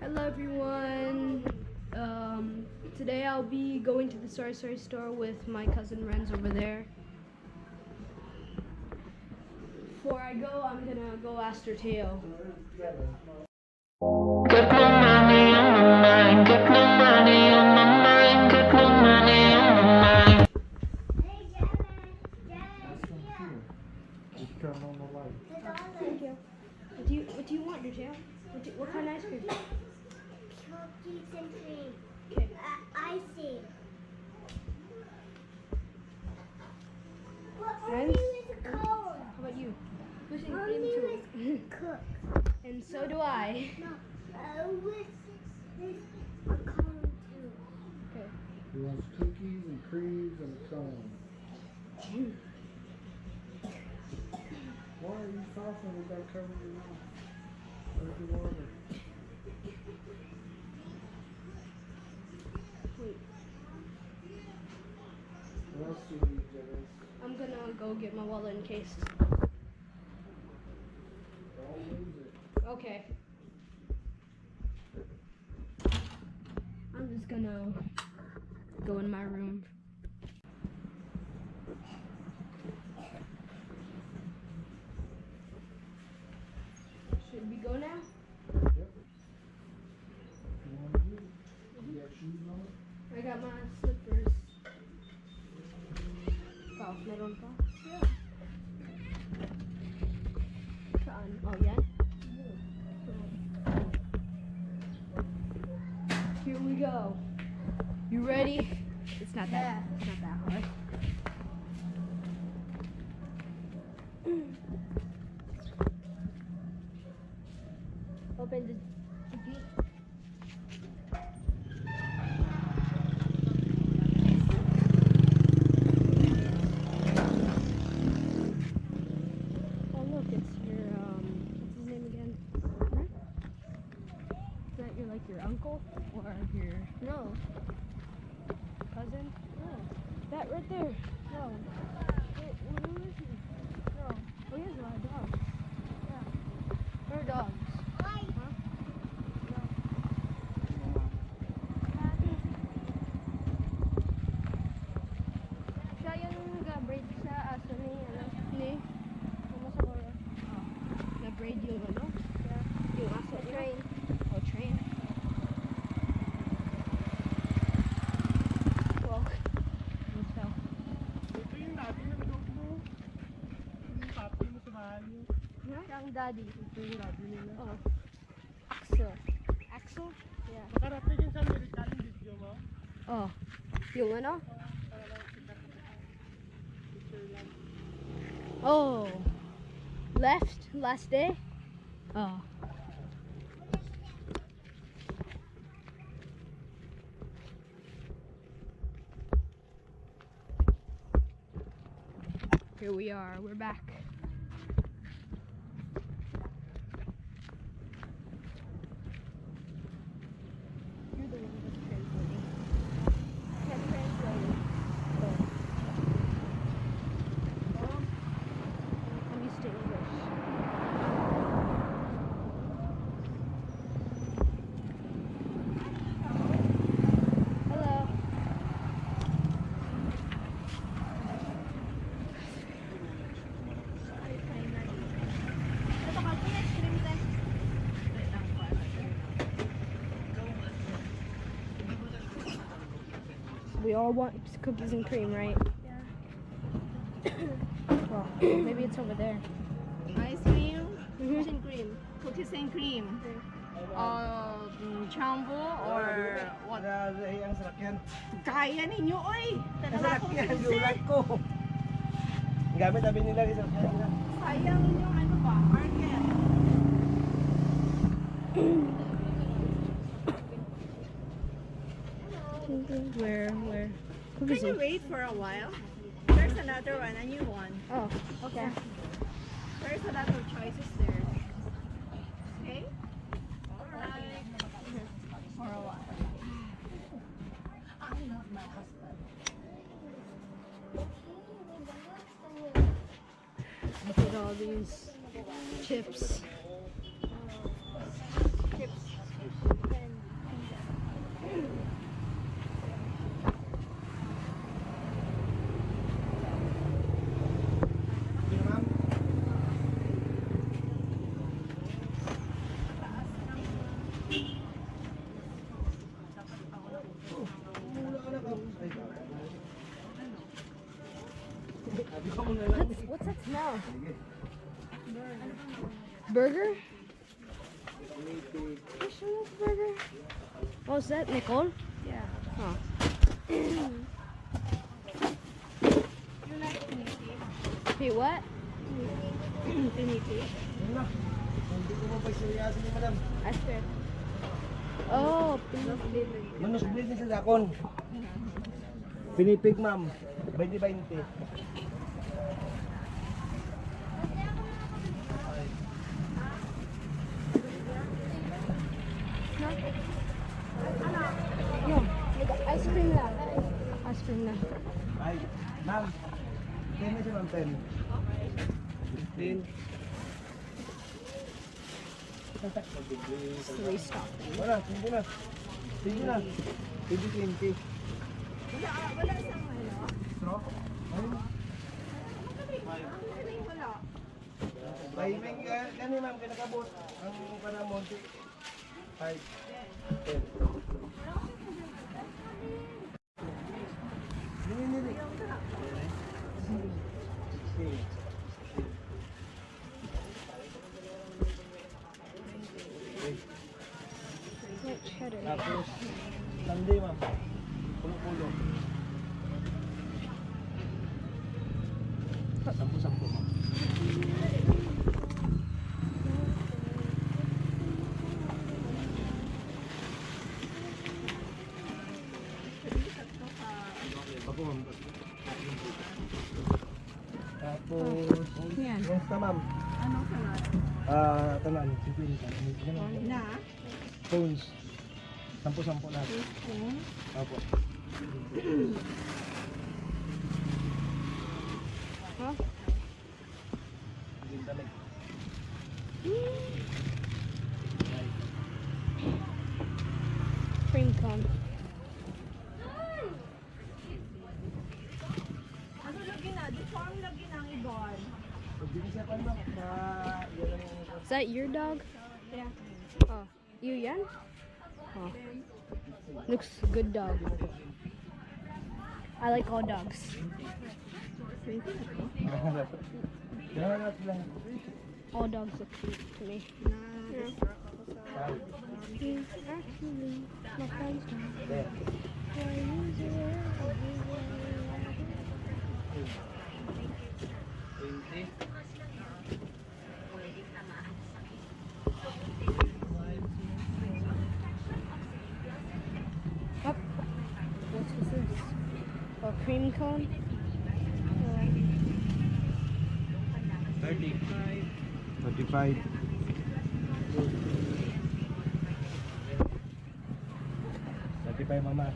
Hello everyone. Today I'll be going to the Sari Sari store with my cousin Renz over there. Before I go, I'm gonna go ask Doroteo. Got no money on my mind, got no money on my mind, got no money on my mind. Hey, Jabez, Turn on the light. Thank you. What do you want, Doroteo? What kind of ice cream? cookies and cream. Okay. Icing. What Renz? is a cone? How about you? Wishing cream Mommy too. was cook. And so do I. No, with this a cone too. Okay. He wants cookies and creams and a cone. Why are you coughing without covering your mouth? Where's your water? Wait. What else do you need, Jabez? I'm gonna go get my wallet in case. Don't lose it. Okay. I'm just gonna go in my room. Should we go now? Yep. You want to do it? You got shoes on? I got my slippers. Oh, meron pa? Yeah. Saan? Oh, yan? Here we go. You ready? It's not that. It's not that hard. Open the gate. Oh look, it's your what's his name again? Huh? Is that your your uncle or your cousin? No. That right there. No. Wait, who is he? No. Oh, he has a lot of dogs. Yeah. Where are dogs? Why? Huh? No. Siya yung nag-braid sa aso ni Mama Sakura. Oh. Na-braid yung Yeah. Yung aso niya. Train. Oh, train. Well, let's go. Ito yung natin ng dog mo. Yung papi mo sa mahal mo. Yung daddy. Ito yung natin nila. Oh. Axel. Axel? Yeah. Makarating yun sa American video mo. Oh. Yung ano? Oh. Left last day? Oh. Here we are. We're back. You're the one that's translating. Can't translate. I'm used to English. Hello. We all want cookies and cream, right? Yeah. Well, maybe it's over there. Ice cream, Mhm. cookies and cream, cookies and cream. Jumbo or what? Ang sakyan. Kaya ninyo, oy! Ang Tanala kong sakyan, pinse. gulat ko. Gamit sabi nila isang sakyan. Sayang yung ano ba, market. Where? Can Cookies you and wait for a while? There's another one, a new one. Oh, okay. There's a lot of choices there. Okay? Alright. For a while. I love my husband. Look at all these chips. Chips. What's that smell? Burger? Fish and chips burger? What was that, Nicole? Yeah. Huh. You like piniti? Hey, what? Piniti? Hindi ko mapagsuryasin ni madam. Ice cream. Oh, Manus blade sa dakon. Pinipig ma'am. 20-20. yun. Ice cream lang. Ice cream lang. Ay, ma'am. 10 na siya ma'am, 10. 15. Restock. Wala, hindi na. Sige na. 20-20. Wala isang ano? Straw? Ayun. Wala. Ay, may gani ma'am, kinakabot. Ang panamon, 5, 10. Nini. 16. White cheddar. Tapos, Sunday ma'am. Pulo-pulo. 10-10 ma'am. Ako ma'am. Tapos, Yan. rosta ma'am. Anong salat? Tanan, 50. Na? Phones. 10-10 na. Opo. Huh? Hindi damit. Cream cone. Ano lagi na? Di farm lagi na ang ibon. Hindi siya pa ma'am. Yan ang Is that your dog? Yeah. Oh, you yan? Oh. Looks good dog. I like all dogs. Kailangan natin lang. All dogs look cute to me. He's actually my friend's dog. There. So I use it everywhere. 20. Up. What's this? A cream cone? 30. 35. 35 mama.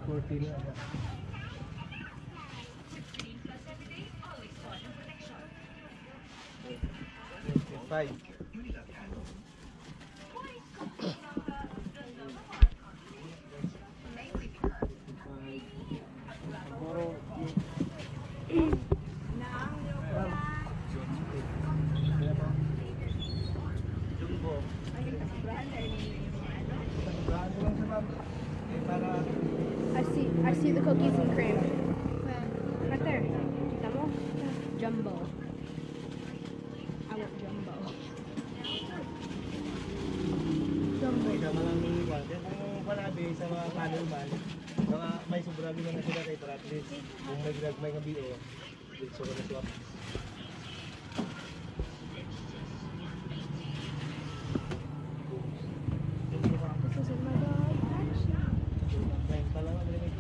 40 na. 5. I see the cookies and cream. Right there. Kita mo? Jumbo. I want jumbo. Jumbo. Kung panabi sa mga panel man, mga may sobrang na sila kay at least kung may gagmay nga bio, dito ko na swap. This isn't my dog. Ngayon pa lang ang limit.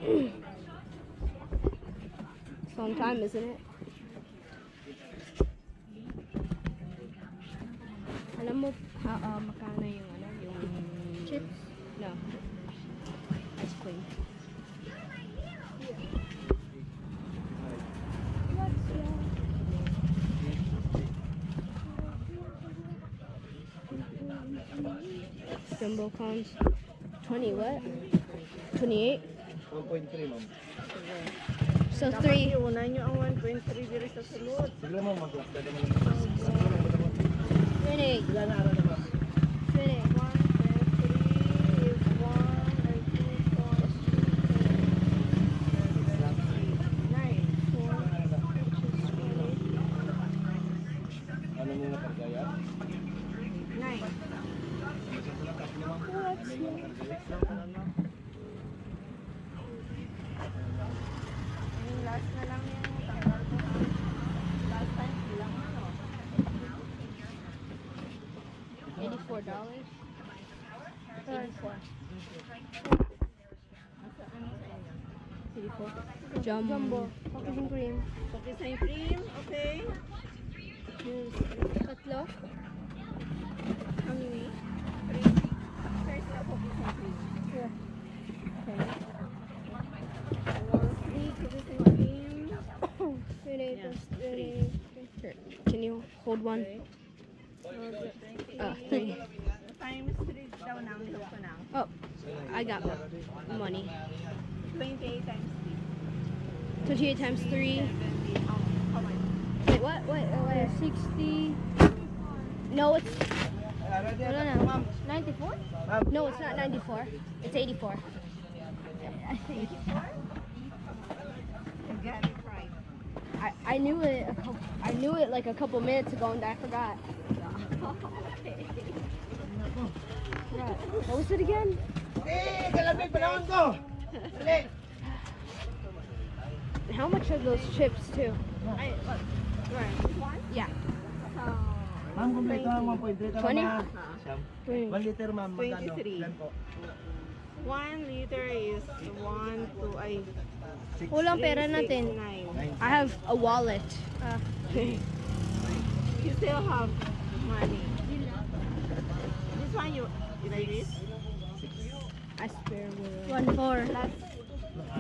It's a long time, isn't it? Alam mo, magkano yung ano, yung chips? No. Ice cream. Jumbo cones. 20 what? 28? 1.3 ma'am. So 3. Una nyo ang 1.3 diri sa sulod. Sige lang ma'am, mag-lock na naman. 28. Ilan na araw na ma'am? 28. 1.3 is 1 or 2, 4, 6, 7, 8, 9. Ano muna kargaya? 9. Yung last na lang yung tanggal ko. Last time lang ano. $84. 34. Jumbo. Cookies and cream. Cookies and cream, okay. Tatlo. How many? 3. First na cookies and cream. Yeah. Okay. 4 cookies and cream. 28 Yeah, plus 38. Here, can you hold one? Okay. 3. Times 3 daw nang look ko nang. Oh, I got money. 28 times 28 times 3. 3. 70. How much? Wait, what? Wait, 60. No, it's. No. 94? No, it's not 94. It's 84. I think. You got it right. I knew it. I knew it like a couple minutes ago, and I forgot. Okay. Right. What was it again? Kalabig panahon ko! Dali! How much are those chips too? Ay, what? Right. One? Yeah. So, Ma'am, kumpleto ang 1.3 tama 20? na. Siyam. 20. 1 liter ma'am, magkano? 23. Ilan po? 1 liter is 1, 2, ay, Walang pera 3, 6, natin. 9. I have a wallet. You still have money. This one you like this? I spare one. 4. Plus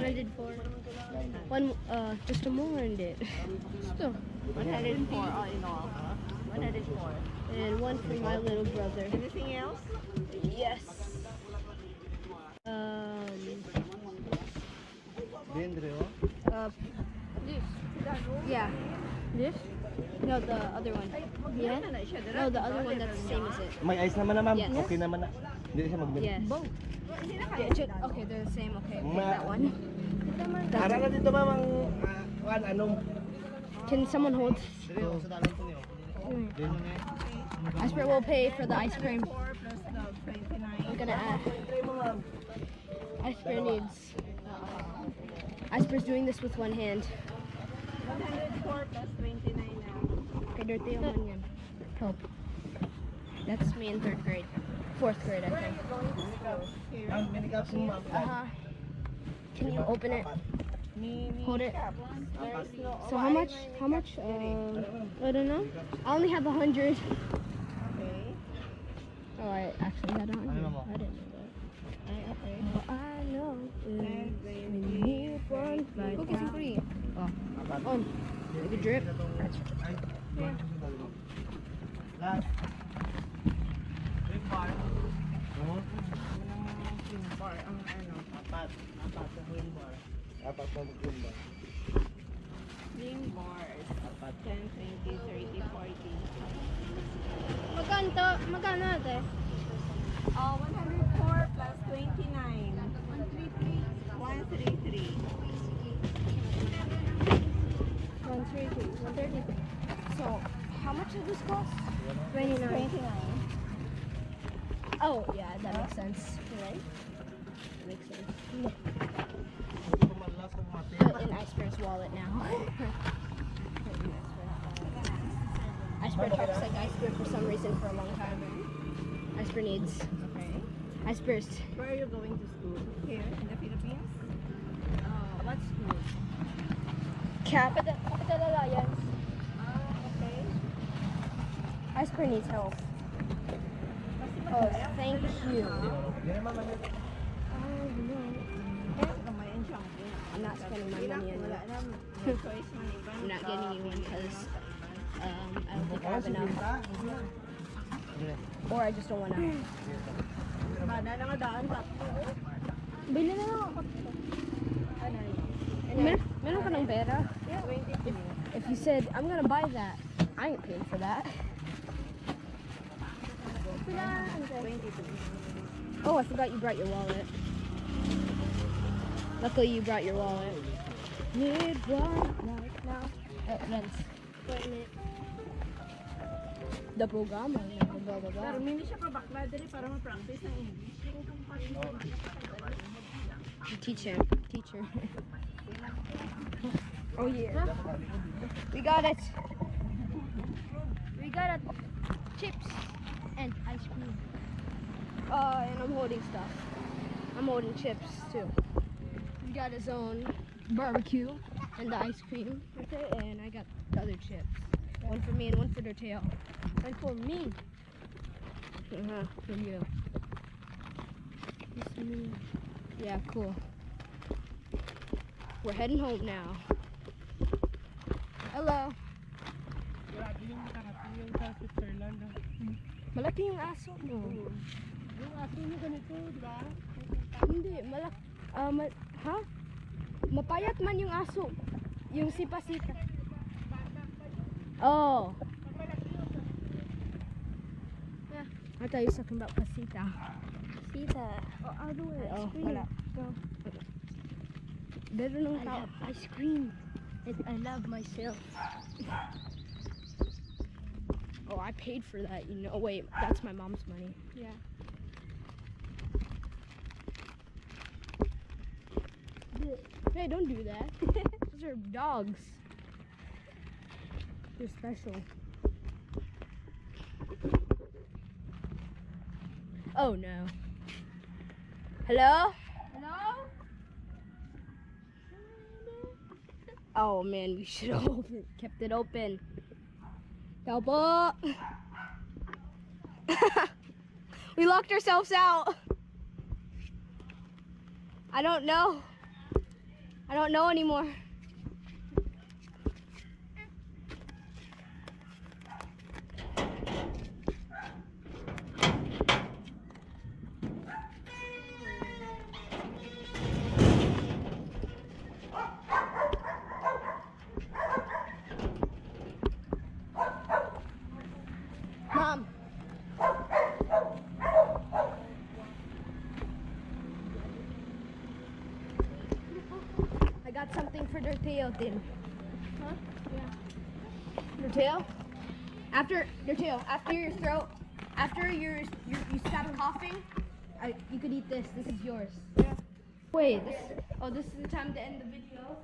104. One. Just a more and it. Still. 104 all in all. 104. And one for my little brother. Anything else? Yes. Dendre, oh. This. Yeah. This? No, the other one. Yeah? No, the other one that's the same as it. May ice naman na ma'am. Yes. Okay naman na. Hindi siya mag-milk. Yes. Both. Okay, they're the same. Okay, pick that one. Ara na dito ma'am ang anong Can someone hold? dito sa dalan ko niyo. Asper will pay for the ice cream. 4 plus the 29. I'm gonna add. Try mo ma'am. Asper needs. Asper's doing this with one hand. 104 plus 29 now. Okay, Doroteo man yan. Help. That's me in 3rd grade. 4th grade, I think. Here. Ma'am, minikap mo ma'am. Can you open it? Mini Hold it. cup. There's no. So how much? How much? I don't know. I only have 100. Okay. Oh, I actually had 100. Ano mo? I didn't know that. Okay. All I know is we need one fight. Cookies and cream. Oh, like a drip. Ay. Last. Big bar. Bar ang ano. Apat na green bar. Apat na green bar. Green bars. 10, 20, 30, 40. Magkano ate? 104 plus 29. 133. 130. So, how much does this cost? 29. 29. Oh, yeah, that makes sense. Right? That makes sense. Put in Iceberg's wallet now. Iceberg talks like Iceberg for some reason for a long time. Iceberg needs. Okay. Iceberg. Where are you going to school? Here in the Philippines? What school? Capital Alliance. Okay. Ice cream needs help. Oh, thank you. I'm not spending my money on that. I'm not getting you one because I don't think I have enough. Or I just don't want to. Bili na lang ako. Meron ka ng pera? If you said, I'm gonna buy that, I ain't paying for that. Oh, I forgot you brought your wallet. Luckily you brought your wallet. Need one right now. Renz. The program. Blah, blah, blah. Pero hindi siya pa bakla dali para ma-practice ng English. Teacher. Oh yeah. We got it. We got it. Chips and ice cream. And I'm holding stuff. I'm holding chips too. We got his own barbecue and the ice cream. Okay, and I got the other chips. One for me and one for Doroteo. One for me. For you. It's me. Yeah, cool. We're heading home now. Hello. Malaki yung aso mo. Yung aso nyo ganito, di ba? Hindi, ha? Mapayat man yung aso. Yung sipasita. Oh. Yeah. I thought you were talking about pasita. Pasita. Oh, I'll do it. Oh, wala. Go. Better know how ice cream. I love myself. Oh, I paid for that, you know. Wait, that's my mom's money. Yeah. Hey, don't do that. Those are dogs. They're special. Oh no. Hello? Hello? Oh man, we should have kept it open. Double. We locked ourselves out. I don't know anymore. Mom. I got something for Doroteo, Din. Huh? Yeah. Doroteo? After you stop coughing, you could eat this. This is yours. Yeah. Wait, this is the time to end the video.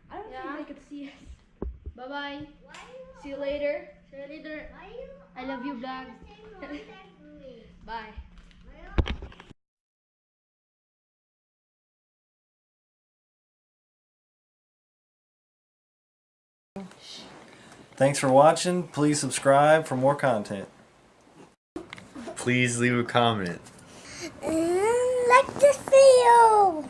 I don't think they could see us. Bye bye. See you later. See you later. I love you, vlog. Bye. Thanks for watching. Please subscribe for more content. Please leave a comment. Like this video.